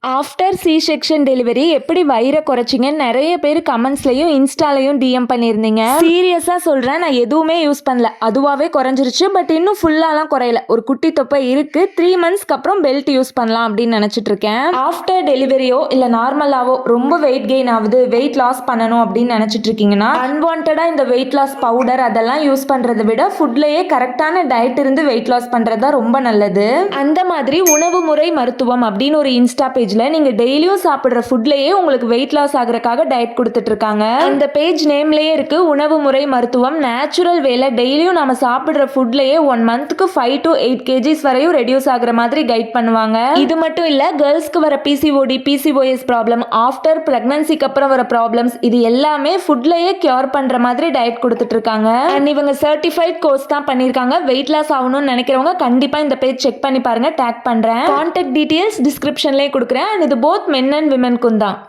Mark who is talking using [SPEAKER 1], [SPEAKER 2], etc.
[SPEAKER 1] After C section delivery எப்படி வயிறை குறைச்சிங்கன்னு நிறைய பேர் கமெண்ட்ஸ்லையும் இன்ஸ்டாலையும் டிஎம் பண்ணியிருந்தீங்க. சீரியஸாக சொல்கிறேன், நான் எதுவுமே யூஸ் பண்ணல, அதுவாகவே குறைஞ்சிருச்சு. பட் இன்னும் ஃபுல்லாலாம் குறையல. ஒரு குட்டி தொப்பை இருக்கு. 3 மந்த்ஸ்க்கு அப்புறம் பெல்ட் யூஸ் பண்ணலாம் அப்படின்னு நினச்சிட்டு இருக்கேன். ஆஃப்டர் டெலிவரியோ இல்லை நார்மலாவோ ரொம்ப வெயிட் கெயின் ஆகுது, வெயிட் லாஸ் பண்ணணும் அப்படின்னு நினச்சிட்டு இருக்கீங்கன்னா அன்வான்டாக இந்த வெயிட் லாஸ் பவுடர் அதெல்லாம் யூஸ் பண்ணுறதை விட ஃபுட்லேயே கரெக்டான டயட் இருந்து வெயிட் லாஸ் பண்ணுறது தான் ரொம்ப நல்லது. அந்த மாதிரி உணவு முறை மருத்துவம் அப்படின்னு ஒரு இன்ஸ்டா பேஜ் நீங்க டெய்லியும் சாப்பிடுற ஃபுட்லயே உங்களுக்கு வெயிட் லாஸ் ஆகிறதுக்காக டயட் கொடுத்துட்டு இருக்காங்க. அந்த பேஜ் நேம்லயே இருக்கு, உணவு முறை மருத்துவம். நேச்சுரல் வேல டெய்லியும் நம்ம சாப்பிடுற ஃபுட்லயே 1 மந்த்க்கு 5 to 8 kgs வரையும் ரெடியூஸ் ஆகுற மாதிரி கைட் பண்ணுவாங்க. இது மட்டும் இல்ல, கேர்ள்ஸ்க்கு வர பிசிஓடி, பிசிஓஎஸ் ப்ராப்ளம், ஆஃப்டர் பிரெக்னன்சிக்கு அப்புறம் வர ப்ராப்ளம்ஸ், இது எல்லாமே ஃபுட்லயே கியூர் பண்ற மாதிரி டயட் கொடுத்துட்டு இருக்காங்க. அண்ட் இவங்க சர்டிஃபைட் கோர்ஸ் தான் பண்ணிருக்காங்க. வெயிட் லாஸ் ஆகணும்னு நினைக்கிறவங்க கண்டிப்பா இந்த பேஜ் செக் பண்ணி பாருங்க. டேக் பண்றேன். கான்டாக்ட் டீடைல்ஸ் டிஸ்கிரிப்ஷன்லயே கொடுக்குறேன். இது போத் மென் அண்ட் விமென்க்கும் தான்.